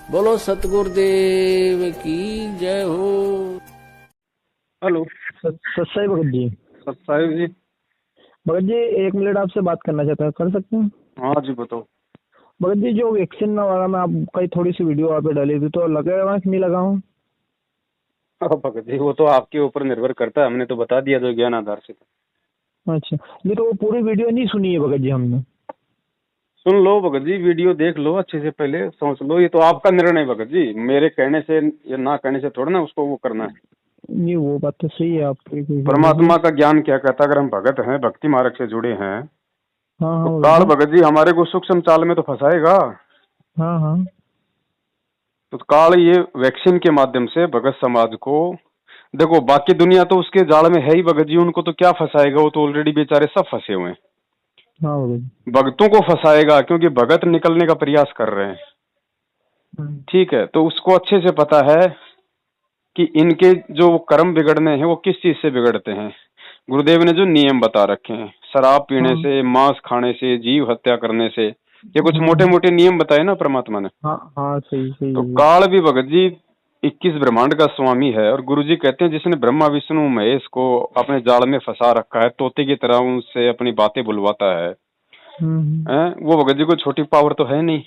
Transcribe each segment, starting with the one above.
बोलो सतगुरुदेव की जय हो। हेलो। सत्साई भगत जी। सत्साई जी। भगत जी 1 मिनट आपसे बात करना चाहता हूँ, कर सकते हैं? हाँ जी बताओ। भगत जी जो वैक्सीन वाला मैं आपका थोड़ी सी वीडियो आप पे डाली थी, तो लगाया कि नहीं लगाऊं? हाँ भगत जी, वो तो आपके ऊपर निर्भर करता है, हमने तो बता दिया जो ज्ञान आधार से। अच्छा, नहीं तो वो पूरी वीडियो नहीं सुनी है भगत जी हमने। सुन लो भगत जी, वीडियो देख लो अच्छे से, पहले सोच लो। ये तो आपका निर्णय है भगत जी, मेरे कहने से या ना कहने से थोड़ा ना उसको वो करना है। नहीं वो बात तो सही है आपकी भगत जी। परमात्मा का ज्ञान क्या कहता है, अगर हम भगत हैं, भक्ति मार्ग से जुड़े हैं, हाँ तो हाँ भगत काल जी। भगत जी हमारे को सूक्ष्म चाल में तो फंसाएगा। हाँ हाँ। तो काल ये वैक्सीन के माध्यम से भगत समाज को, देखो बाकी दुनिया तो उसके जाल में है ही भगत जी, उनको तो क्या फंसाएगा, वो तो ऑलरेडी बेचारे सब फंसे हुए हैं। हाँ भगत जी। भक्तों को फंसाएगा क्योंकि भगत निकलने का प्रयास कर रहे हैं। ठीक है, तो उसको अच्छे से पता है कि इनके जो कर्म बिगड़ने हैं वो किस चीज से बिगड़ते हैं। गुरुदेव ने जो नियम बता रखे हैं, शराब पीने हाँ से, मांस खाने से, जीव हत्या करने से, ये कुछ मोटे हाँ मोटे नियम बताए ना परमात्मा ने। हाँ हाँ, सही सही तो है भगत काल भी भगत जी 21 ब्रह्मांड का स्वामी है, और गुरु जी कहते हैं जिसने ब्रह्मा विष्णु महेश को अपने जाल में फंसा रखा है, तोते की तरह उनसे अपनी बातें बुलवाता है। जी। वो भगत जी कोई छोटी पावर तो है नहीं।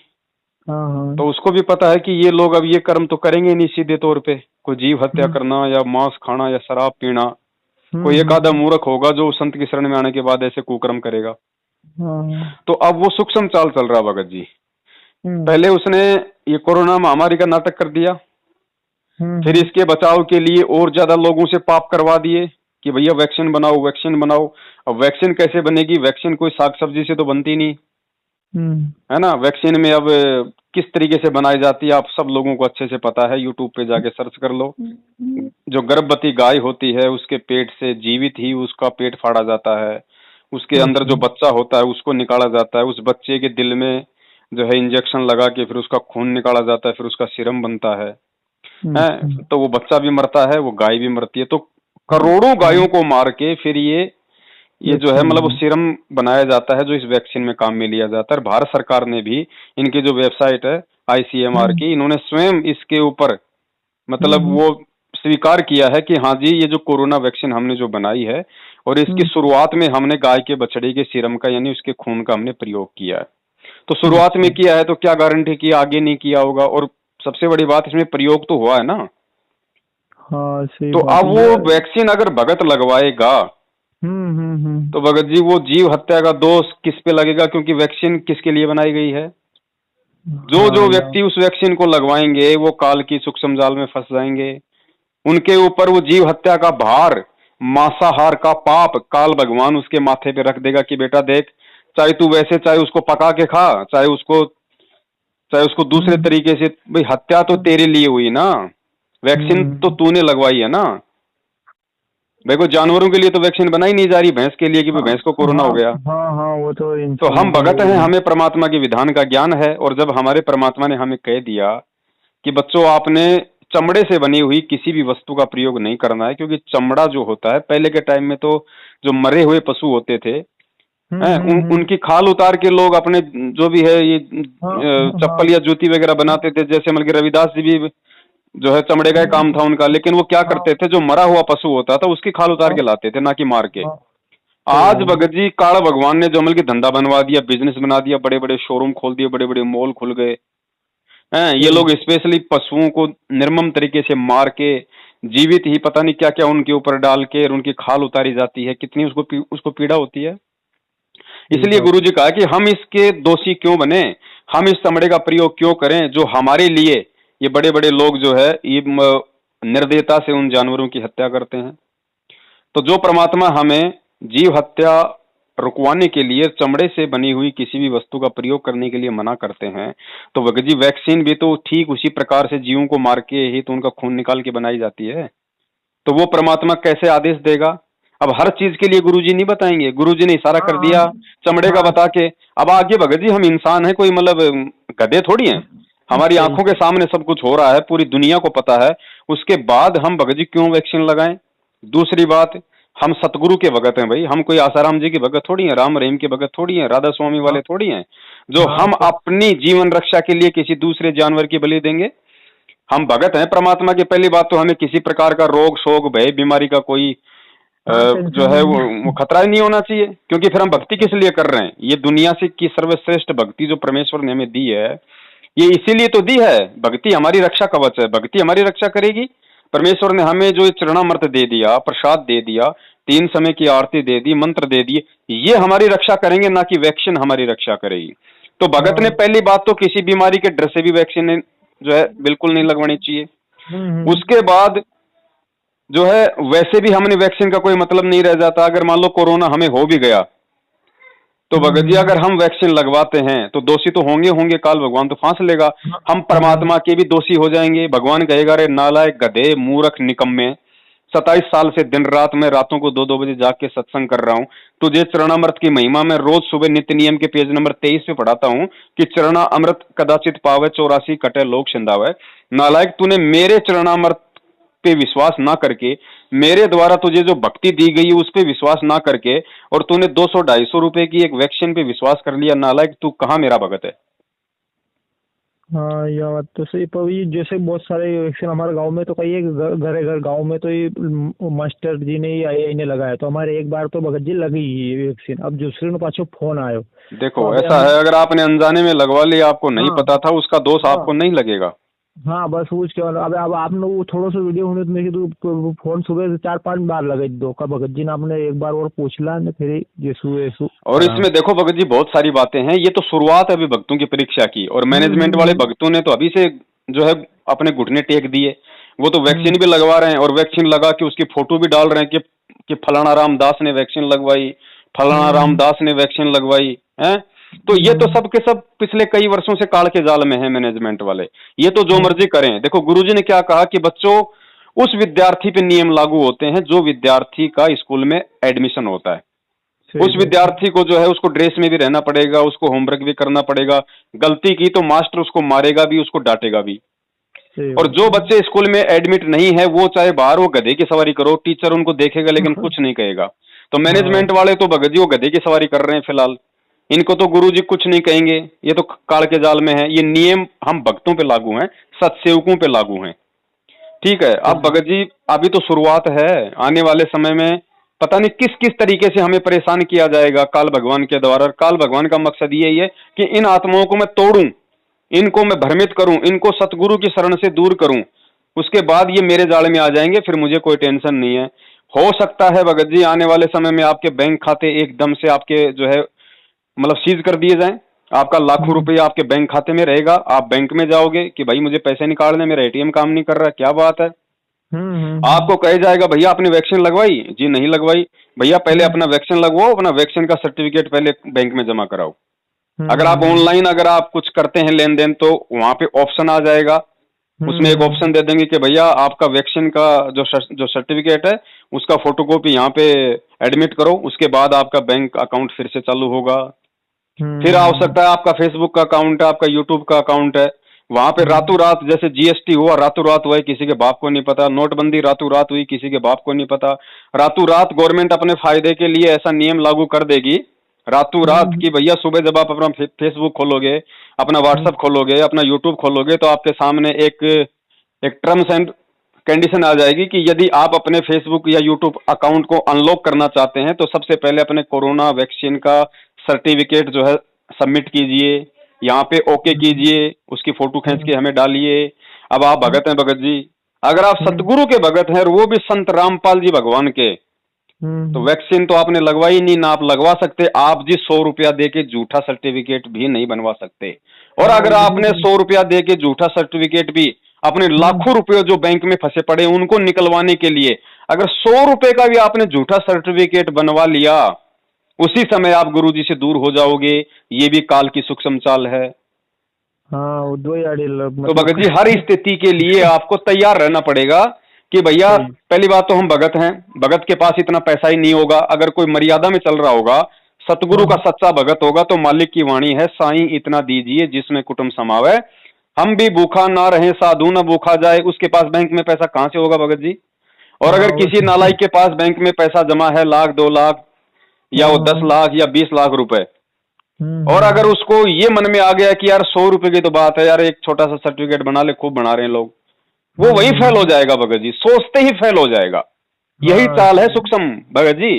हाँ हाँ। तो उसको भी पता है कि ये लोग अब ये कर्म तो करेंगे नहीं सीधे तौर पे, कोई जीव हत्या हम्म करना या मांस खाना या शराब पीना। कोई एक आधा हम्म। मूर्ख होगा जो संत की शरण में आने के बाद ऐसे कुकर्म करेगा। हाँ। तो अब वो सूक्ष्म चाल चल रहा भगत जी। हम्म पहले उसने ये कोरोना महामारी का नाटक कर दिया, फिर हम्म। इसके बचाव के लिए और ज्यादा लोगों से पाप करवा दिए कि भैया वैक्सीन बनाओ वैक्सीन बनाओ। अब वैक्सीन कैसे बनेगी, वैक्सीन कोई साग सब्जी से तो बनती नहीं हम्म है ना। वैक्सीन में अब किस तरीके से बनाई जाती है आप सब लोगों को अच्छे से पता है, यूट्यूब पे जाके सर्च कर लो। जो गर्भवती गाय होती है उसके पेट से जीवित ही उसका पेट फाड़ा जाता है, उसके अंदर अच्छा। जो बच्चा होता है उसको निकाला जाता है, उस बच्चे के दिल में जो है इंजेक्शन लगा के फिर उसका खून निकाला जाता है, फिर उसका सीरम बनता है। अच्छा। तो वो बच्चा भी मरता है, वो गाय भी मरती है। तो करोड़ों हाँ, गायों को मार के फिर ये जो है वैक्सीन मतलब वो बनी। सीरम बनाया जाता है जो इस वैक्सीन में काम में लिया जाता है। और भारत सरकार ने भी, इनकी जो वेबसाइट है आईसीएमआर हम्म की, इन्होंने स्वयं इसके ऊपर मतलब हम्म वो स्वीकार किया है कि हाँ जी ये जो कोरोना वैक्सीन हमने जो बनाई है, और इसकी हम्म। शुरुआत में हमने गाय के बछड़े के सीरम का यानी उसके खून का हमने प्रयोग किया है। तो शुरुआत में अच्छा। किया है तो क्या गारंटी कि आगे नहीं किया होगा। और सबसे बड़ी बात, इसमें प्रयोग तो हुआ है ना। हाँ सही तो बात अब है वो ये। वैक्सीन अगर भगत लगवाएगा तो भगत जी वो जीव हत्या का दोष किस पे लगेगा, क्योंकि वैक्सीन किसके लिए बनाई गई है। जो जो हाँ या। व्यक्ति उस वैक्सीन को लगवाएंगे वो काल की सूक्ष्म जाल में फंस जाएंगे। उनके ऊपर वो जीव हत्या का भार, मांसाहार का पाप काल भगवान उसके माथे पे रख देगा कि बेटा देख, चाहे तू वैसे चाहे उसको पका के खा, चाहे उसको दूसरे हम्म तरीके से, भाई हत्या तो तेरे लिए हुई ना, वैक्सीन तो हम्म। तूने लगवाई है ना। देखो जानवरों के लिए तो वैक्सीन बनाई नहीं जा रही, भैंस के लिए कि भाई हाँ भैंस को कोरोना हाँ हो गया। हाँ हाँ, वो तो तो हम इंसानों के लिए भगत हैं, होगी। हमें परमात्मा के विधान का ज्ञान है। और जब हमारे परमात्मा ने हमें कह दिया कि बच्चों आपने चमड़े से बनी हुई किसी भी वस्तु का प्रयोग नहीं करना है, क्योंकि चमड़ा जो होता है पहले के टाइम में तो जो मरे हुए पशु होते थे, उनकी खाल उतार के लोग अपने जो भी है ये हाँ हाँ। चप्पल या जूती वगैरह बनाते थे। जैसे मतलब कि रविदास जी भी जो है चमड़े का ही काम था उनका, लेकिन वो क्या हाँ करते थे, जो मरा हुआ पशु होता था उसकी खाल उतार हाँ के लाते थे, ना कि मार के। हाँ, सही आज बात है। भगत जी काला भगवान ने जो अमल की धंधा बनवा दिया, बिजनेस बना दिया, बड़े बड़े शोरूम खोल दिए, बड़े बड़े मॉल खुल गए हैं। ये सही। लोग स्पेशली पशुओं को निर्मम तरीके से मार के जीवित ही पता नहीं क्या क्या उनके ऊपर डाल के और उनकी खाल उतारी जाती है, कितनी उसको पीड़ा होती है। सही इसलिए बात। गुरु जी कहा कि हम इसके दोषी क्यों बने, हम इस चमड़े का प्रयोग क्यों करें जो हमारे लिए ये बड़े बड़े लोग जो है ये निर्दयता से उन जानवरों की हत्या करते हैं। तो जो परमात्मा हमें जीव हत्या रुकवाने के लिए चमड़े से बनी हुई किसी भी वस्तु का प्रयोग करने के लिए मना करते हैं, तो भगत जी वैक्सीन भी तो ठीक उसी प्रकार से जीवों को मार के ही तो उनका खून निकाल के बनाई जाती है। तो वो परमात्मा कैसे आदेश देगा। अब हर चीज के लिए गुरुजी नहीं बताएंगे, गुरुजी ने इशारा कर हाँ दिया चमड़े का हाँ बता के। अब आगे भगत जी हम इंसान हैं, कोई मतलब गधे थोड़ी हैं। हमारी सही। आंखों के सामने सब कुछ हो रहा है, पूरी दुनिया को पता है। उसके बाद हम भगत जी क्यों वैक्सीन लगाएं। दूसरी बात, हम सतगुरु के भगत हैं भाई, हम कोई आसाराम जी के भगत थोड़ी हैं, राम रहीम के भगत थोड़ी हैं, राधा स्वामी हाँ वाले थोड़ी हैं। जो हाँ, हम तो अपनी जीवन रक्षा के लिए किसी दूसरे जानवर की बलि देंगे? हम भगत हैं परमात्मा की। पहली बात तो हमें किसी प्रकार का रोग शोक भय बीमारी का कोई हाँ, जो टेंशन है नहीं है। वो खतरा ही नहीं होना चाहिए, क्योंकि फिर हम भक्ति किस लिए कर रहे हैं? ये दुनिया से की सर्वश्रेष्ठ भक्ति जो परमेश्वर ने हमें दी है, ये इसीलिए तो दी है। भक्ति हमारी रक्षा कवच है, भक्ति हमारी रक्षा करेगी। परमेश्वर ने हमें जो चरणामृत दे दिया, प्रसाद दे दिया, 3 समय की आरती दे दी, मंत्र दे दिए, ये हमारी रक्षा करेंगे, ना कि वैक्सीन हमारी रक्षा करेगी। तो भगत ने हाँ। पहली बात तो किसी बीमारी के डर से भी वैक्सीन जो है बिल्कुल नहीं लगवानी चाहिए। हम्म। उसके बाद जो है वैसे भी हमने वैक्सीन का कोई मतलब नहीं रह जाता। अगर मान लो कोरोना हमें हो भी गया तो भगत जी हम्म। अगर हम वैक्सीन लगवाते हैं तो दोषी तो होंगे होंगे, काल भगवान तो फांस लेगा। हाँ, हम हाँ, परमात्मा के भी दोषी हो जाएंगे। भगवान कहेगा रे नालायक गधे मूर्ख निकम्मे, 27 साल से दिन रात मैं रातों को 2-2 बजे जाग के सत्संग कर रहा हूँ, तुझे चरणामृत की महिमा में रोज सुबह नित्य नियम के पेज नंबर 23 पे पढ़ाता हूँ कि चरणा अमृत कदाचित पावे 84 कटे लोक छिंदावे। नालायक, तूने मेरे चरणामृत पे विश्वास ना करके, मेरे द्वारा तुझे जो भक्ति दी गई है उस पे विश्वास ना करके, और तूने 200-250 रुपए की एक वैक्सीन पे विश्वास कर लिया। नालायक, तू कहाँ मेरा भगत है? हाँ, यह बात तो सही। पर ये जैसे बहुत सारे वैक्सीन हमारे गांव में तो कई है, घर घर गांव में तो ये मास्टर जी ने आई ने लगाया, तो हमारे एक बार तो भगत जी लगी ये वैक्सीन। अब दूसरे ने पाछो फोन आयो, तो देखो अबे ऐसा हम। है, अगर आपने अनजाने में लगवा लिया, आपको नहीं हाँ, पता था, उसका दोष हाँ, आपको नहीं लगेगा। हाँ, बस पूछ के अब आपने वो थोड़ा सा वीडियो होने तो मैं तो फोन सुबह से 4-5 बार लगे दो का भगत जी ने, आपने एक बार और पूछ ला ने फिर यीशु यीशु और आराम। इसमें देखो भगत जी बहुत सारी बातें हैं। ये तो शुरुआत है अभी भक्तों की परीक्षा की, और मैनेजमेंट वाले हम्म। भक्तों ने तो अभी से जो है अपने घुटने टेक दिए। वो तो हम्म। वैक्सीन भी लगवा रहे हैं, और वैक्सीन लगा के उसकी फोटो भी डाल रहे हैं कि फलाना रामदास ने वैक्सीन लगवाई, फलाना हम्म। रामदास ने वैक्सीन लगवाई है। तो ये तो हम्म। सब के सब पिछले कई वर्षों से काल के जाल में है मैनेजमेंट वाले। ये तो जो हम्म। मर्जी करें। देखो गुरुजी ने क्या कहा कि बच्चों, उस विद्यार्थी पे नियम लागू होते हैं जो विद्यार्थी का स्कूल में एडमिशन होता है। सही उस बात है। विद्यार्थी को जो है उसको ड्रेस में भी रहना पड़ेगा, उसको होमवर्क भी करना पड़ेगा। गलती की तो मास्टर उसको मारेगा भी, उसको डांटेगा भी। सही और बात जो है। बच्चे स्कूल में एडमिट नहीं है, वो चाहे बाहर वो गधे की सवारी करो, टीचर उनको देखेगा लेकिन कुछ नहीं कहेगा। तो हाँ। मैनेजमेंट वाले तो भगत जी वो गधे की सवारी कर रहे हैं फिलहाल। इनको तो गुरुजी कुछ नहीं कहेंगे, ये तो काल के जाल में है। ये नियम हम भक्तों पे लागू हैं, सत्सेवकों पे लागू हैं। ठीक है। अब सही। भगत जी अभी तो शुरुआत है, आने वाले समय में पता नहीं किस किस तरीके से हमें परेशान किया जाएगा काल भगवान के द्वारा। काल भगवान का मकसद यही है कि इन आत्माओं को मैं तोड़ूं, इनको मैं भ्रमित करूं, इनको सतगुरु की शरण से दूर करूं। उसके बाद ये मेरे जाल में आ जाएंगे, फिर मुझे कोई टेंशन नहीं है। हो सकता है भगत जी आने वाले समय में आपके बैंक खाते एकदम से आपके जो है मतलब सीज कर दिए जाएं। आपका लाखों हम्म। रुपया आपके बैंक खाते में रहेगा, आप बैंक में जाओगे कि भाई मुझे पैसे निकालने, मेरा एटीएम काम नहीं कर रहा, क्या बात है। हम्म। आपको कहा जाएगा भैया आपने वैक्सीन लगवाई? जी नहीं लगवाई। भैया पहले हम्म। अपना वैक्सीन लगवाओ, अपना वैक्सीन का सर्टिफिकेट पहले बैंक में जमा कराओ। अगर आप हम्म। ऑनलाइन अगर आप कुछ करते हैं लेन देन, तो वहां पे ऑप्शन आ जाएगा। उसमें एक हम्म। ऑप्शन दे देंगे कि भैया आपका वैक्सीन का जो सर्टिफिकेट है उसका फोटोकॉपी यहाँ पे एडमिट करो, उसके बाद आपका बैंक अकाउंट फिर से चालू होगा। फिर आ हम्म। सकता है आपका फेसबुक का अकाउंट है, आपका यूट्यूब का अकाउंट है, वहां पे रातों रात जैसे जीएसटी हुआ रातों रात हुआ है, किसी के बाप को नहीं पता। नोटबंदी रातों रात हुई, किसी के बाप को नहीं पता। रातों रात गवर्नमेंट अपने फायदे के लिए ऐसा नियम लागू कर देगी रातों रात हम्म। कि भैया सुबह जब आप अपना फेसबुक खोलोगे, अपना व्हाट्सएप खोलोगे, अपना यूट्यूब खोलोगे, तो आपके सामने एक एक टर्म्स एंड कंडीशन आ जाएगी कि यदि आप अपने फेसबुक या यूट्यूब अकाउंट को अनलॉक करना चाहते हैं तो सबसे पहले अपने कोरोना वैक्सीन का सर्टिफिकेट जो है सबमिट कीजिए, यहाँ पे ओके कीजिए, उसकी फोटो खींच के हमें डालिए। अब आप भगत हैं भगत जी, अगर आप सतगुरु के भगत हैं और वो भी संत रामपाल जी भगवान के, तो वैक्सीन तो आपने लगवाई नहीं ना, आप लगवा सकते। आप जी 100 रुपया दे के झूठा सर्टिफिकेट भी नहीं बनवा सकते। और हाँ, अगर वो आपने 100 रुपया दे के झूठा सर्टिफिकेट भी अपने लाखों रुपए जो बैंक में फंसे पड़े उनको निकलवाने के लिए, अगर 100 रुपए का भी आपने झूठा सर्टिफिकेट बनवा लिया, उसी समय आप गुरुजी से दूर हो जाओगे। ये भी काल की सूक्ष्म चाल है। हाँ, वो दो यारी तो भगत जी हर स्थिति के लिए आपको तैयार रहना पड़ेगा कि भैया सही। पहली बात तो हम भगत हैं, भगत के पास इतना पैसा ही नहीं होगा। अगर कोई मर्यादा में चल रहा होगा, सतगुरु का सच्चा भगत होगा, तो मालिक की वाणी है, साईं इतना दीजिए जिसमें कुटुंब समावे, हम भी भूखा ना रहे साधु ना भूखा जाए। उसके पास बैंक में पैसा कहां से होगा भगत जी? और हाँ, अगर किसी नालायक के पास बैंक में पैसा जमा है 1 लाख 2 लाख या वो 10 लाख या 20 लाख रुपए, और अगर उसको ये मन में आ गया कि यार 100 रुपए की तो बात है यार, एक छोटा सा सर्टिफिकेट बना ले, खूब बना रहे हैं लोग, वो वही फेल हो जाएगा भगत जी, सोचते ही फेल हो जाएगा। यही चाल है सूक्ष्म भगत जी।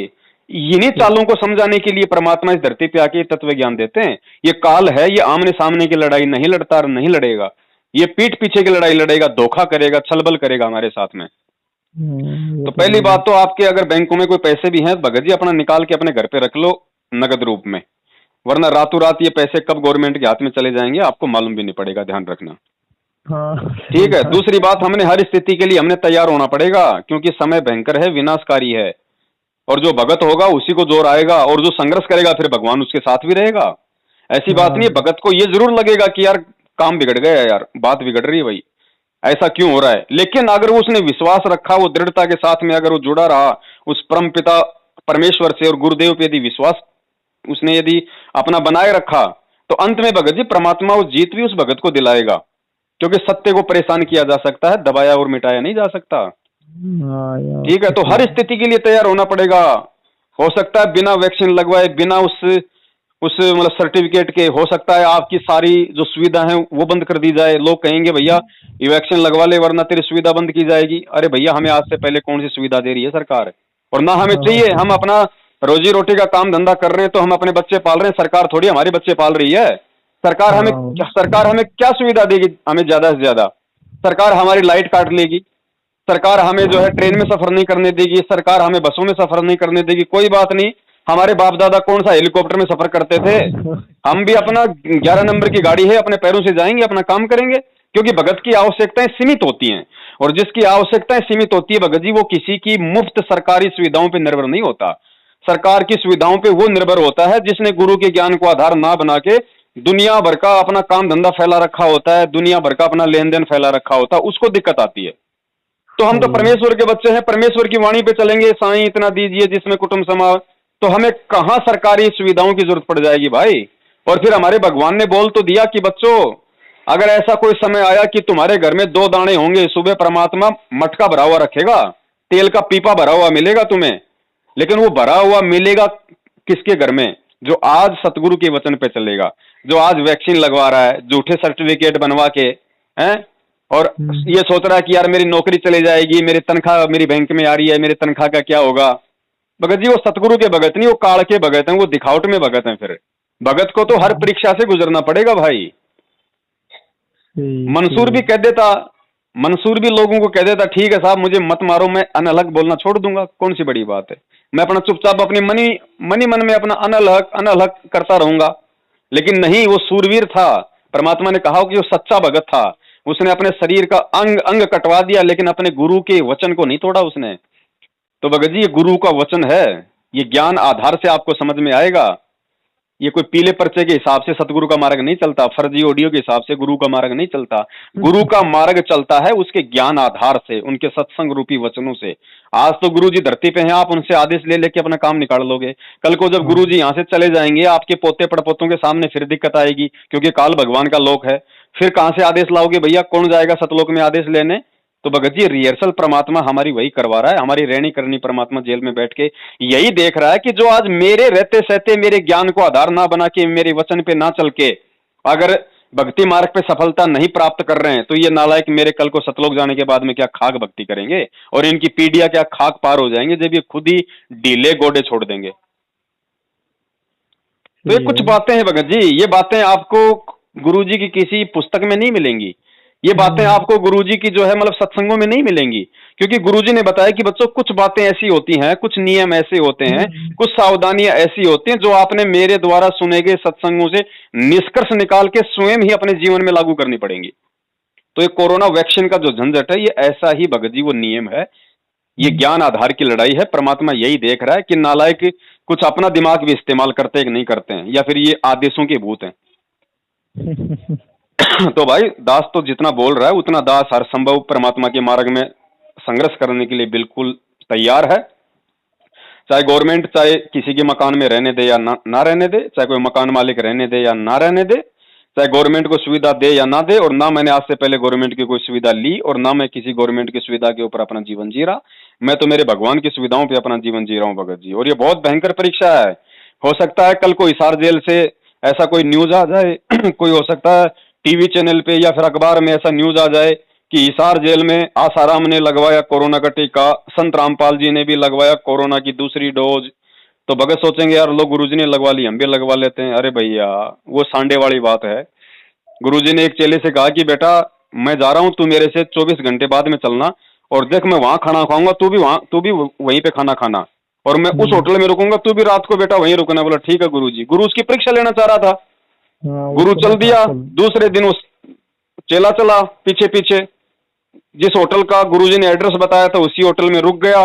इन्हीं चालों को समझाने के लिए परमात्मा इस धरती पे आके तत्व ज्ञान देते हैं। ये काल है, ये आमने सामने की लड़ाई नहीं लड़ता और नहीं लड़ेगा, ये पीठ पीछे की लड़ाई लड़ेगा, धोखा करेगा, छलबल करेगा हमारे साथ में। तो पहली बात तो आपके अगर बैंकों में कोई पैसे भी हैं भगत जी, अपना निकाल के अपने घर पे रख लो नगद रूप में, वरना रातों रात ये पैसे कब गवर्नमेंट के हाथ में चले जाएंगे आपको मालूम भी नहीं पड़ेगा, ध्यान रखना। ठीक है। दूसरी बात, हमने हर स्थिति के लिए हमने तैयार होना पड़ेगा, क्योंकि समय भयंकर है, विनाशकारी है, और जो भगत होगा उसी को जोर आएगा, और जो संघर्ष करेगा फिर भगवान उसके साथ भी रहेगा। ऐसी बात नहीं है, भगत को ये जरूर लगेगा कि यार काम बिगड़ गया यार, बात बिगड़ रही है भाई, ऐसा क्यों हो रहा है। लेकिन अगर उसने विश्वास रखा, वो दृढ़ता के साथ में अगर वो जुड़ा रहा उस परम पिता परमेश्वर से और गुरुदेव पे यदि विश्वास उसने यदि अपना बनाए रखा, तो अंत में भगत जी परमात्मा वो जीत भी उस भगत को दिलाएगा, क्योंकि सत्य को परेशान किया जा सकता है, दबाया और मिटाया नहीं जा सकता। ठीक है। तो हर स्थिति के लिए तैयार होना पड़ेगा। हो सकता है बिना वैक्सीन लगवाए, बिना उस मतलब सर्टिफिकेट के, हो सकता है आपकी सारी जो सुविधा है वो बंद कर दी जाए। लोग कहेंगे भैया ये वैक्सीन लगवा ले वरना तेरी सुविधा बंद की जाएगी। अरे भैया, हमें आज से पहले कौन सी सुविधा दे रही है सरकार, और ना हमें चाहिए। हम अपना रोजी रोटी का काम धंधा कर रहे हैं, तो हम अपने बच्चे पाल रहे हैं, सरकार थोड़ी हमारे बच्चे पाल रही है। सरकार हमें क्या सुविधा देगी, हमें ज्यादा से ज्यादा? सरकार हमारी लाइट काट लेगी, सरकार हमें जो है ट्रेन में सफर नहीं करने देगी, सरकार हमें बसों में सफर नहीं करने देगी। कोई बात नहीं, हमारे बाप दादा कौन सा हेलीकॉप्टर में सफर करते थे, हम भी अपना 11 नंबर की गाड़ी है, अपने पैरों से जाएंगे, अपना काम करेंगे। क्योंकि भगत की आवश्यकताएं सीमित होती हैं, और जिसकी आवश्यकताएं सीमित होती है भगत जी, वो किसी की मुफ्त सरकारी सुविधाओं पर निर्भर नहीं होता। सरकार की सुविधाओं पे वो निर्भर होता है जिसने गुरु के ज्ञान को आधार ना बना के दुनिया भर का अपना काम धंधा फैला रखा होता है, दुनिया भर का अपना लेन देन फैला रखा होता है, उसको दिक्कत आती है। तो हम तो परमेश्वर के बच्चे हैं, परमेश्वर की वाणी पे चलेंगे, साईं इतना दीजिए जिसमें कुटुंब समा, तो हमें कहां सरकारी सुविधाओं की जरूरत पड़ जाएगी भाई। और फिर हमारे भगवान ने बोल तो दिया कि बच्चों, अगर ऐसा कोई समय आया कि तुम्हारे घर में 2 दाने होंगे, सुबह परमात्मा मटका भरा हुआ रखेगा, तेल का पीपा भरा हुआ मिलेगा तुम्हें, लेकिन वो भरा हुआ मिलेगा किसके घर में? जो आज सतगुरु के वचन पे चलेगा, जो आज वैक्सीन लगवा रहा है झूठे सर्टिफिकेट बनवा के, हैं, और ये सोच रहा है कि यार मेरी नौकरी चली जाएगी, मेरी तनख्वाह मेरी बैंक में आ रही है, मेरी तनख्वाह का क्या होगा। भगत जी वो सतगुरु के भगत नहीं, वो काल के भगत हैं, वो दिखावट में भगत हैं। फिर भगत को तो हर परीक्षा से गुजरना पड़ेगा भाई। मंसूर भी कह देता, मंसूर भी लोगों को कह देता, ठीक है साहब मुझे मत मारो, मैं अनहलक बोलना छोड़ दूंगा, कौन सी बड़ी बात है, मैं अपना चुपचाप अपनी मनी मन में अपना अनहलक करता रहूंगा। लेकिन नहीं, वो सूरवीर था। परमात्मा ने कहा कि वो सच्चा भगत था, उसने अपने शरीर का अंग अंग कटवा दिया, लेकिन अपने गुरु के वचन को नहीं तोड़ा उसने। तो भगत जी ये गुरु का वचन है, ये ज्ञान आधार से आपको समझ में आएगा। ये कोई पीले पर्चे के हिसाब से सतगुरु का मार्ग नहीं चलता, फर्जी ऑडियो के हिसाब से गुरु का मार्ग नहीं चलता। गुरु का मार्ग चलता है उसके ज्ञान आधार से, उनके सत्संग रूपी वचनों से। आज तो गुरु जी धरती पे हैं, आप उनसे आदेश ले लेके अपना काम निकाल लोगे। कल को जब गुरु जी यहाँ से चले जाएंगे, आपके पोते पड़पोतों के सामने फिर दिक्कत आएगी, क्योंकि काल भगवान का लोक है। फिर कहाँ से आदेश लाओगे भैया, कौन जाएगा सतलोक में आदेश लेने? तो भगत जी रिहर्सल परमात्मा हमारी वही करवा रहा है, हमारी रहनी करनी परमात्मा जेल में बैठ के यही देख रहा है कि जो आज मेरे रहते सहते मेरे ज्ञान को आधार ना बना के, मेरे वचन पे ना चल के अगर भक्ति मार्ग पे सफलता नहीं प्राप्त कर रहे हैं, तो ये नालायक मेरे कल को सतलोक जाने के बाद में क्या खाक भक्ति करेंगे, और इनकी पीढ़ियां क्या खाक पार हो जाएंगे जब ये खुद ही ढीले गोडे छोड़ देंगे। तो ये कुछ बातें हैं भगत जी, ये बातें आपको गुरुजी की किसी पुस्तक में नहीं मिलेंगी, ये बातें आपको गुरुजी की जो है मतलब सत्संगों में नहीं मिलेंगी। क्योंकि गुरुजी ने बताया कि बच्चों कुछ बातें ऐसी होती हैं, कुछ नियम ऐसे होते हैं, कुछ सावधानियां ऐसी होती हैं जो आपने मेरे द्वारा सुने गए सत्संगों से निष्कर्ष निकाल के स्वयं ही अपने जीवन में लागू करनी पड़ेंगी। तो ये कोरोना वैक्सीन का जो झंझट है, ये ऐसा ही भगत जी वो नियम है, ये ज्ञान आधार की लड़ाई है। परमात्मा यही देख रहा है कि नालायक कुछ अपना दिमाग भी इस्तेमाल करते हैं कि नहीं करते हैं, या फिर ये आदेशों के भूत हैं। तो भाई दास तो जितना बोल रहा है उतना दास हर संभव परमात्मा के मार्ग में संघर्ष करने के लिए बिल्कुल तैयार है। चाहे गवर्नमेंट चाहे किसी के मकान में रहने दे या ना रहने दे, चाहे कोई मकान मालिक रहने दे या ना रहने दे, चाहे गवर्नमेंट को सुविधा दे या ना दे, और ना मैंने आज से पहले गवर्नमेंट की कोई सुविधा ली, और ना मैं किसी गवर्नमेंट की सुविधा के ऊपर अपना जीवन जी रहा। मैं तो मेरे भगवान की सुविधाओं पे अपना जीवन जी रहा हूँ भगत जी। और ये बहुत भयंकर परीक्षा है। हो सकता है कल को हिसार जेल से ऐसा कोई न्यूज आ जाए कोई हो सकता है टीवी चैनल पे या फिर अखबार में ऐसा न्यूज आ जाए कि हिसार जेल में आसाराम ने लगवाया कोरोना का टीका, संत रामपाल जी ने भी लगवाया कोरोना की दूसरी डोज। तो भगत सोचेंगे यार लो गुरुजी ने लगवा ली, हम भी लगवा लेते हैं। अरे भैया वो सांडे वाली बात है। गुरुजी ने एक चेले से कहा कि बेटा मैं जा रहा हूँ, तू मेरे से 24 घंटे बाद में चलना, और देख मैं वहां खाना खाऊंगा, तू भी वहीं पे खाना खाना, और मैं उस होटल में रुकूंगा, तू भी रात को बेटा वहीं रुकना। बोला ठीक है गुरुजी। गुरु उसकी परीक्षा लेना चाह रहा था। गुरु चल दिया। दूसरे दिन उस चेला चला पीछे पीछे, जिस होटल का गुरुजी ने एड्रेस बताया था उसी होटल में रुक गया।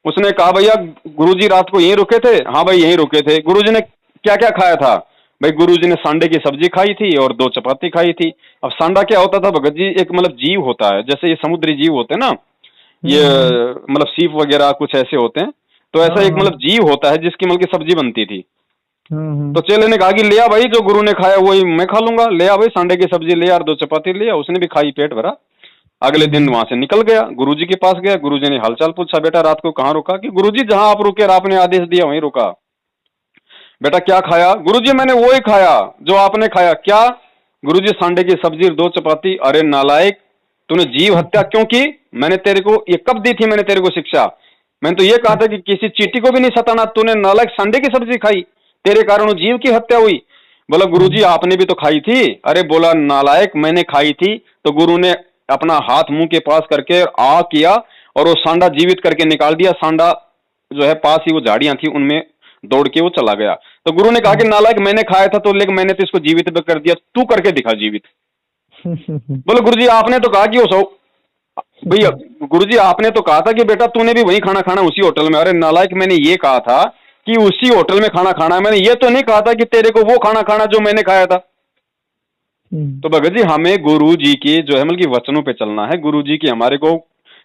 उसने कहा भैया गुरुजी रात को यहीं रुके थे? हाँ भाई यहीं रुके थे। गुरुजी ने क्या क्या खाया था? भाई गुरुजी ने सांडे की सब्जी खाई थी और 2 चपाती खाई थी। अब सांडा क्या होता था भगत जी? एक मतलब जीव होता है, जैसे ये समुद्री जीव होते हैं ना, ये मतलब सीप वगैरह कुछ ऐसे होते हैं, तो ऐसा एक मतलब जीव होता है जिसकी मतलब की सब्जी बनती थी। तो चेले ने कहा कि ले आ भाई, जो गुरु ने खाया वही मैं खा लूंगा, ले आ भाई सांडे की सब्जी ले आ, 2 चपाती ले आ। उसने भी खाई, पेट भरा। अगले दिन वहां से निकल गया, गुरुजी के पास गया। गुरुजी ने हालचाल पूछा, बेटा रात को कहाँ रुका? कि गुरुजी जहां आप रुके और आपने आदेश दिया वहीं रुका। बेटा क्या खाया? गुरुजी मैंने वही खाया जो आपने खाया। क्या? गुरुजी सांडे की सब्जी और 2 चपाती। अरे नालायक, तूने जीव हत्या क्यों की? मैंने तेरे को ये कब दी थी? मैंने तेरे को शिक्षा मैंने तो ये कहा था कि किसी चींटी को भी नहीं सताना। तूने नालायक सांडे की सब्जी खाई, तेरे कारण जीव की हत्या हुई। बोला गुरुजी आपने भी तो खाई थी। अरे बोला नालायक मैंने खाई थी। तो गुरु ने अपना हाथ मुंह के पास करके आ किया और वो सांडा जीवित करके निकाल दिया। सांडा जो है पास ही वो झाड़ियां थी उनमें दौड़ के वो चला गया। तो गुरु ने कहा कि नालायक मैंने खाया था तो लेकिन मैंने तो इसको जीवित भी कर दिया, तू करके दिखा जीवित। बोले गुरुजी आपने तो कहा कि वो सो भैया गुरुजी आपने तो कहा था कि बेटा तूने भी वहीं खाना खाना उसी होटल में। अरे नालायक मैंने ये कहा था कि उसी होटल में खाना खाना है, मैंने ये तो नहीं कहा था कि तेरे को वो खाना खाना जो मैंने खाया था। तो भगत जी हमें गुरु जी के जो है मतलब कि वचनों पे चलना है, गुरु जी की हमारे को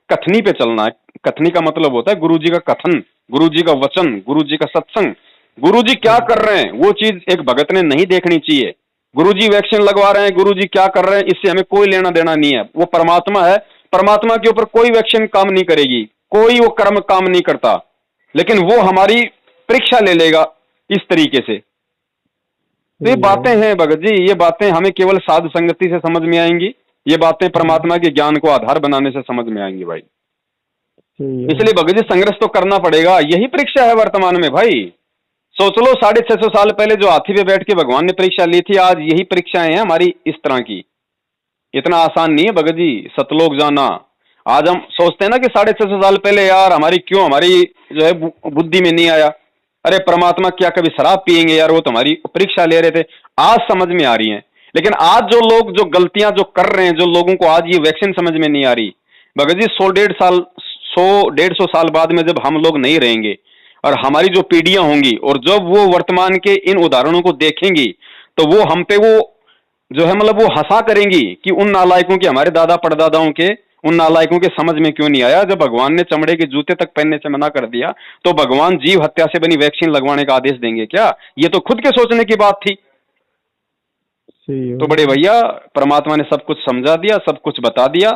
कथनी पे चलना है। कथनी का मतलब होता है गुरु जी का कथन, गुरु जी का वचन, गुरु जी का सत्संग। गुरु जी क्या कर रहे हैं वो चीज एक भगत ने नहीं देखनी चाहिए। गुरु जी वैक्सीन लगवा रहे हैं, गुरु जी क्या कर रहे हैं इससे हमें कोई लेना देना नहीं है। वो परमात्मा है, परमात्मा के ऊपर कोई वैक्सीन काम नहीं करेगी, कोई वो कर्म काम नहीं करता, लेकिन वो हमारी परीक्षा ले लेगा इस तरीके से। तो ये बातें हैं भगत जी, ये बातें हमें केवल साधु संगति से समझ में आएंगी, ये बातें परमात्मा के ज्ञान को आधार बनाने से समझ में आएंगी भाई। इसलिए भगत जी संघर्ष तो करना पड़ेगा, यही परीक्षा है वर्तमान में भाई। सोच लो 650 साल पहले जो हाथी पे बैठ के भगवान ने परीक्षा ली थी, आज यही परीक्षाएं हैं हमारी इस तरह की। इतना आसान नहीं है भगत जी सतलोक जाना। आज हम सोचते हैं ना कि 650 साल पहले यार हमारी जो है बुद्धि में नहीं आया। अरे परमात्मा क्या कभी शराब पिएंगे यार, वो तुम्हारी परीक्षा ले रहे थे, आज समझ में आ रही है। लेकिन आज जो लोग जो गलतियां जो कर रहे हैं, जो लोगों को आज ये वैक्सीन समझ में नहीं आ रही भगत जी, 100-150 साल बाद में जब हम लोग नहीं रहेंगे और हमारी जो पीढ़ियां होंगी और जब वो वर्तमान के इन उदाहरणों को देखेंगी तो वो हम पे वो जो है मतलब वो हंसा करेंगी कि उन नालायकों के, हमारे दादा परदादाओं के उन नालायकों के समझ में क्यों नहीं आया। जब भगवान ने चमड़े के जूते तक पहनने से मना कर दिया तो भगवान जीव हत्या से बनी वैक्सीन लगवाने का आदेश देंगे क्या? ये तो खुद के सोचने की बात थी। तो बड़े भैया परमात्मा ने सब कुछ समझा दिया, सब कुछ बता दिया।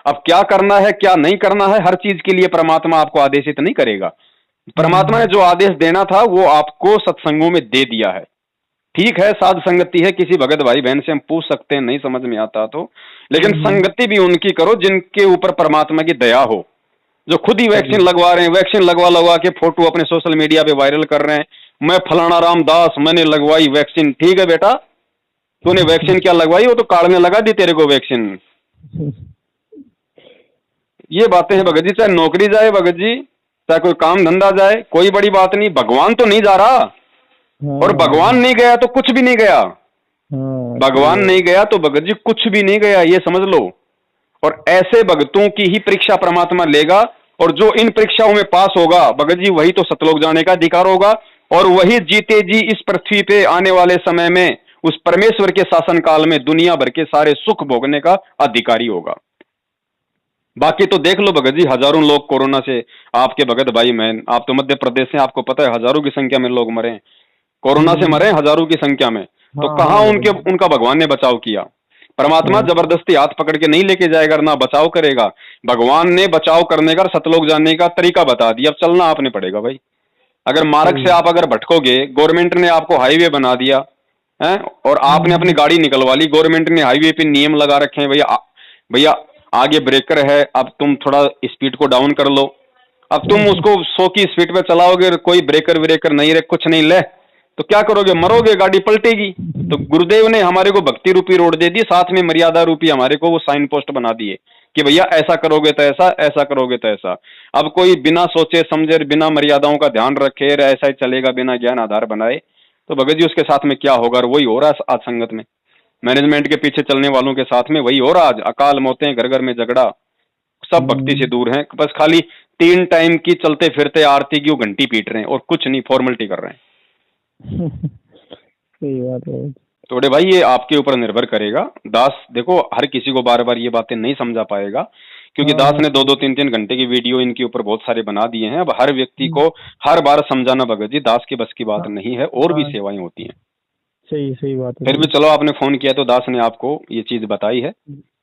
अब क्या करना है क्या नहीं करना है, हर चीज के लिए परमात्मा आपको आदेशित नहीं करेगा। परमात्मा ने जो आदेश देना था वो आपको सत्संगों में दे दिया है। ठीक है साध संगति है, किसी भगत भाई बहन से हम पूछ सकते हैं नहीं समझ में आता तो, लेकिन संगति भी उनकी करो जिनके ऊपर परमात्मा की दया हो, जो खुद ही वैक्सीन लगवा रहे हैं, वैक्सीन लगवा के फोटो अपने सोशल मीडिया पे वायरल कर रहे हैं, मैं फलाना रामदास मैंने लगवाई वैक्सीन। ठीक है बेटा, तूने वैक्सीन क्या लगवाई, वो तो कार्ड में लगा दी तेरे को वैक्सीन। ये बातें हैं भगत जी, चाहे नौकरी जाए भगत जी, चाहे कोई काम धंधा जाए, कोई बड़ी बात नहीं, भगवान तो नहीं जा रहा। और भगवान नहीं गया तो कुछ भी नहीं गया, भगवान नहीं गया तो भगत जी कुछ भी नहीं गया, ये समझ लो। और ऐसे भगतों की ही परीक्षा परमात्मा लेगा, और जो इन परीक्षाओं में पास होगा भगत जी वही तो सतलोक जाने का अधिकार होगा, और वही जीते जी इस पृथ्वी पे आने वाले समय में उस परमेश्वर के शासन काल में दुनिया भर के सारे सुख भोगने का अधिकारी होगा। बाकी तो देख लो भगत जी, हजारों लोग कोरोना से, आपके भगत भाई बहन, आप तो मध्य प्रदेश से, आपको पता है हजारों की संख्या में लोग मरे, कोरोना से मरे हजारों की संख्या में। तो कहाँ उनका भगवान ने बचाव किया? परमात्मा जबरदस्ती हाथ पकड़ के नहीं लेके जाएगा, ना बचाव करेगा। भगवान ने बचाव करने का, सतलोक जाने का तरीका बता दिया, अब चलना आपने पड़ेगा भाई। अगर मार्ग से आप अगर भटकोगे, गवर्नमेंट ने आपको हाईवे बना दिया हैं, और आपने अपनी गाड़ी निकलवा ली। गवर्नमेंट ने हाईवे पे नियम लगा रखे हैं, भैया भैया आगे ब्रेकर है, अब तुम थोड़ा स्पीड को डाउन कर लो। अब तुम उसको 100 की स्पीड पे चलाओगे, कोई ब्रेकर व्रेकर नहीं रहे, कुछ नहीं ले, तो क्या करोगे? मरोगे, गाड़ी पलटेगी। तो गुरुदेव ने हमारे को भक्ति रूपी रोड दे दी, साथ में मर्यादा रूपी हमारे को वो साइन पोस्ट बना दिए कि भैया ऐसा करोगे तो ऐसा, ऐसा करोगे तो ऐसा। अब कोई बिना सोचे समझे, बिना मर्यादाओं का ध्यान रखे, ऐसा ही चलेगा बिना ज्ञान आधार बनाए, तो भगत जी उसके साथ में क्या होगा? और वही हो रहा है आज संगत में, मैनेजमेंट के पीछे चलने वालों के साथ में वही हो रहा। आज अकाल मौतें, घर घर में झगड़ा, सब भक्ति से दूर हैं, बस खाली 3 टाइम की चलते फिरते आरती की वो घंटी पीट रहे हैं और कुछ नहीं, फॉर्मेलिटी कर रहे हैं। सही बात है। थोड़े भाई ये आपके ऊपर निर्भर करेगा। दास देखो हर किसी को बार बार ये बातें नहीं समझा पाएगा, क्योंकि दास ने 2-2 3-3 घंटे की वीडियो इनके ऊपर बहुत सारे बना दिए हैं। अब हर व्यक्ति को हर बार समझाना भगत जी दास की बस की बात नहीं है, और भी सेवाएं होती हैं। सही बात है। फिर भी चलो आपने फोन किया तो दास ने आपको ये चीज बताई है,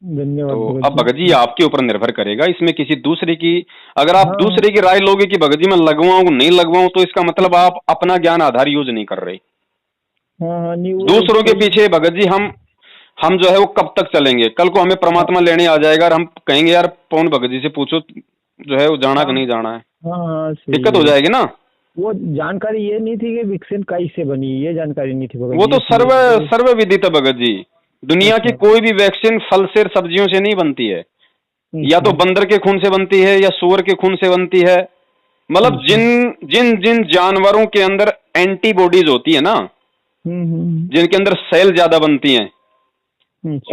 धन्यवाद। तो अब भगत जी आपके ऊपर निर्भर करेगा। इसमें किसी दूसरे की, अगर आप दूसरे की राय लोगे कि भगत जी मैं लगवाऊं नहीं लगवाऊं, तो इसका मतलब आप अपना ज्ञान आधार यूज नहीं कर रहे। दूसरों के पीछे भगत जी हम जो है वो कब तक चलेंगे? कल को हमें परमात्मा लेने आ जाएगा और हम कहेंगे यार पवन भगत जी से पूछो जो है वो जाना कि नहीं जाना है, दिक्कत हो जाएगी ना। वो जानकारी ये नहीं थी कि वैक्सीन कैसे बनी, ये जानकारी नहीं थी भगत वो जी। तो सर्व विदित है भगत जी। दुनिया की कोई भी वैक्सीन फल से सब्जियों से नहीं बनती है, या तो बंदर के खून से बनती है या सूअर के खून से बनती है। मतलब जिन जानवरों के अंदर एंटीबॉडीज होती है ना, जिनके अंदर सेल ज्यादा बनती हैं,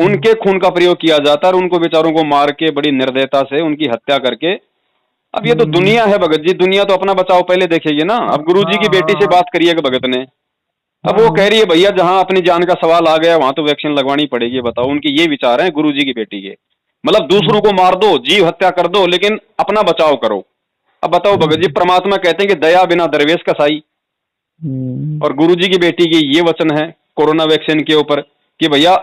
उनके खून का प्रयोग किया जाता है और उनको बेचारों को मार के बड़ी निर्दयता से उनकी हत्या करके। अब ये तो दुनिया है भगत जी, दुनिया तो अपना बचाव पहले देखेगी ना। अब गुरुजी की बेटी से बात करिएगा भगत ने, अब वो कह रही है भैया जहां अपनी जान का सवाल आ गया वहां तो वैक्सीन लगवानी पड़ेगी। बताओ उनके ये विचार हैं गुरुजी की बेटी के, मतलब दूसरों को मार दो, जीव हत्या कर दो, लेकिन अपना बचाव करो। अब बताओ भगत जी, परमात्मा कहते हैं कि दया बिना दरवेश कसाई, और गुरुजी की बेटी की ये वचन है कोरोना वैक्सीन के ऊपर कि भैया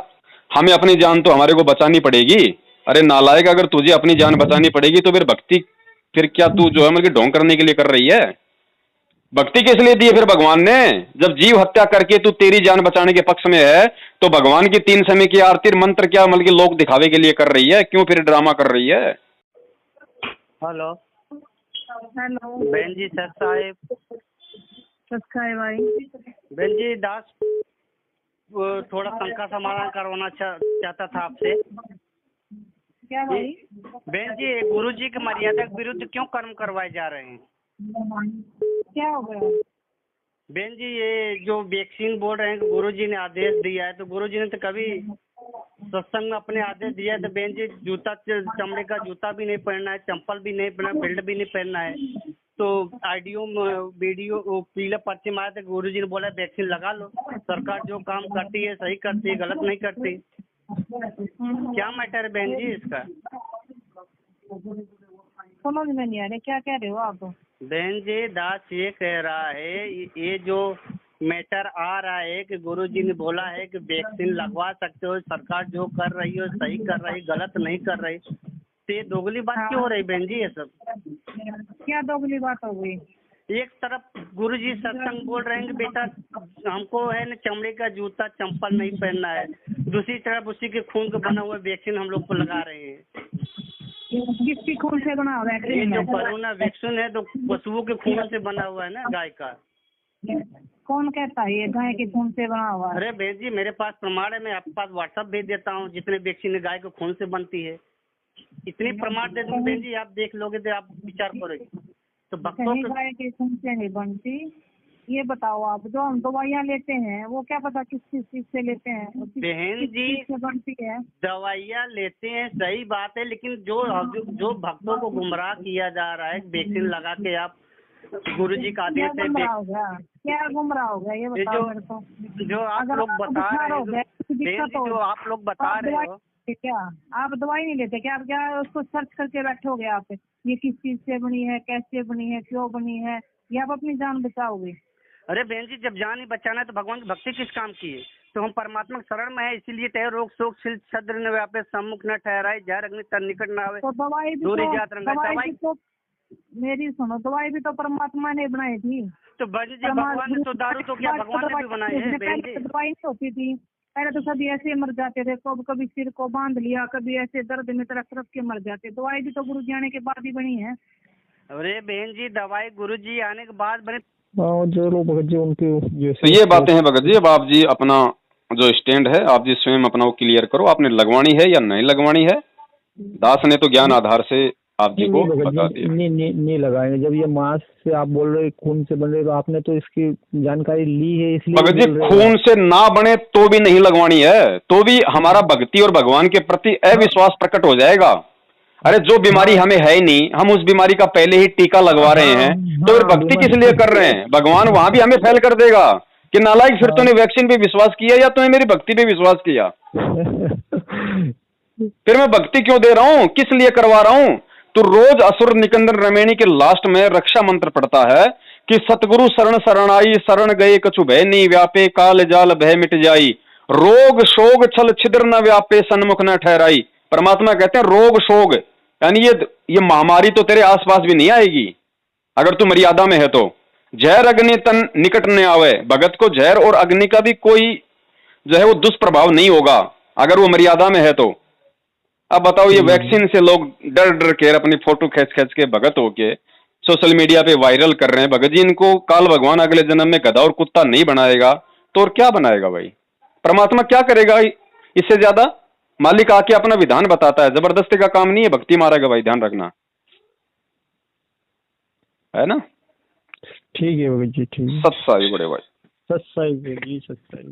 हमें अपनी जान तो हमारे को बचानी पड़ेगी। अरे नालायक, अगर तुझे अपनी जान बचानी पड़ेगी तो फिर भक्ति, फिर क्या तू जो है मतलब ढोंग करने के लिए कर रही है? भक्ति किस लिए दी है फिर भगवान ने? जब जीव हत्या करके तू तेरी जान बचाने के पक्ष में है, तो भगवान की 3 समय की आरती मंत्र क्या मतलब लोग दिखावे के लिए कर रही है? क्यों फिर ड्रामा कर रही है? हेलो बहन जी, सर साहेब भाई बहन जी, दास थोड़ा शंका समाधान करवाना चाहता था आपसे। क्या भाई? बहन जी, गुरु जी की मर्यादा के विरुद्ध क्यों कर्म करवाए जा रहे हैं? क्या हो गया? बहन जी, ये जो वैक्सीन बोल रहे हैं कि गुरु जी ने आदेश दिया है, तो गुरु जी ने तो कभी सत्संग में अपने आदेश दिया है तो बहन जी जूता, चमड़े का जूता भी नहीं पहनना है, चंपल भी नहीं पहनना, बेल्ट भी नहीं पहनना है। तो आईडियो वीडियो पीला पर्चे मारे थे, गुरु जी ने बोला वैक्सीन लगा लो। सरकार जो काम करती है सही करती है, गलत नहीं करती। क्या मैटर है बहन जी इसका? समझ में नहीं आ रहा, क्या कह रहे हो आप? बहन जी, दास ये कह रहा है, ये जो मैटर आ रहा है कि गुरुजी ने बोला है कि वैक्सीन लगवा सकते हो, सरकार जो कर रही हो सही कर रही, गलत नहीं कर रही, तो ये दोगली बात क्यों हो रही बहन जी? ये सब क्या दोगली बात हो गई? एक तरफ गुरुजी सत्संग बोल रहे हैं कि बेटा हमको है ना चमड़े का जूता चंपल नहीं पहनना है, दूसरी तरफ उसी के खून का बना हुआ वैक्सीन हम लोग को लगा रहे हैं। किसकी खून से बना हुआ है? ये जो कोरोना वैक्सीन है तो पशुओं के खून से बना हुआ है ना, गाय का। कौन कहता है ये गाय के खून से बना हुआ है? अरे बहन जी, मेरे पास प्रमाण है, मैं आपके पास व्हाट्सएप भेज देता हूँ, जितने वैक्सीन गाय के खून से बनती है। इतनी प्रमाण दे दूँ बहन जी, आप देख लोगे तो आप विचार करोगे। तो भक्तों के गाय के खून से नहीं बनती। ये बताओ आप, जो हम दवाइयाँ लेते हैं वो क्या पता किस चीज से लेते हैं? बहन जी, से बनती है दवाइयाँ लेते हैं सही बात है, लेकिन जो भक्तों को गुमराह किया जा रहा है वैक्सीन लगा के, आप गुरुजी का आदेश है। क्या गुमराह हो गया ये बताओ मेरे को। जो आप लोग बता रहे हैं, जो आप लोग बता रहे हो, क्या आप दवाई नहीं लेते क्या? आप क्या उसको सर्च करके बैठोगे आप, ये किस चीज से बनी है, कैसे बनी है, क्यों बनी है, ये आप अपनी जान बचाओगे? अरे बहन जी, जब जान ही बचाना है तो भगवान की भक्ति किस काम की है? तो हम परमात्मा के शरण में है, इसीलिए तय रोग शोक छिल छद्र न व्यापे, सम्मुख न ठहराए, जहर अग्नि तर निकट न आवे, तो दवाई दूरी जात रंगा। मेरी सुनो, दवाई भी तो परमात्मा ने बनाई थी। तो बहन जी भगवान ने तो दारू तो क्या भगवान ने भी बनाए हैं बहन जी। दवाई नहीं होती थी पहले, तो सभी ऐसे मर जाते थे, कभी सिर को बांध लिया, कभी ऐसे दर्द में तरफ के मर जाते। दवाई भी तो गुरु जी आने के बाद ही बनी है। अरे बहन जी दवाई गुरु जी आने के बाद बने। जो लोग भगत जी उनके तो ये बातें हैं भगत जी। अब आप जी अपना जो स्टैंड है आप जी स्वयं अपना वो क्लियर करो, आपने लगवानी है या नहीं लगवानी है। दास ने तो ज्ञान आधार से आप जी को बता दिया। नहीं लगाएंगे। जब ये मांस से आप बोल रहे खून से बन रहे, तो आपने तो इसकी जानकारी ली है, इसलिए भगत जी खून से ना बने तो भी नहीं लगवानी है, तो भी हमारा भक्ति और भगवान के प्रति अविश्वास प्रकट हो जाएगा। अरे जो बीमारी हमें है ही नहीं, हम उस बीमारी का पहले ही टीका लगवा रहे हैं, तो फिर भक्ति किस लिए कर रहे हैं। भगवान वहां भी हमें फेल कर देगा कि नालायक, फिर तूने वैक्सीन पे विश्वास किया या तूने मेरी भक्ति पे विश्वास किया। फिर मैं भक्ति क्यों दे रहा हूं, किस लिए करवा रहा हूं। तो रोज असुर निकंदन रमेणी के लास्ट में रक्षा मंत्र पढ़ता है कि सतगुरु शरण शरणाई, शरण गए कछु भय नहीं व्यापे, काल जाल भय मिट जाई, रोग शोग छल छिद्र न व्यापे, सन्मुख न ठहराई। परमात्मा कहते हैं रोग शोग यानी ये महामारी तो तेरे आसपास भी नहीं आएगी अगर तू मर्यादा में है तो। जहर अग्नि तन निकट न आवे, भगत को जहर और अग्नि का भी कोई जो है वो दुष्प्रभाव नहीं होगा अगर वो मर्यादा में है तो। अब बताओ ये वैक्सीन से लोग डर डर के अपनी फोटो खींच के भगत होके सोशल मीडिया पे वायरल कर रहे हैं। भगत जी इनको काल भगवान अगले जन्म में गधा और कुत्ता नहीं बनाएगा तो और क्या बनाएगा भाई। परमात्मा क्या करेगा इससे ज्यादा। मालिक आके अपना विधान बताता है, जबरदस्ती का काम नहीं है, भक्ति मारेगा भाई, ध्यान रखना है ना। ठीक है भगत जी, ठीक है। सत्साई बड़े भाई, सत्साई जी, सत्साई।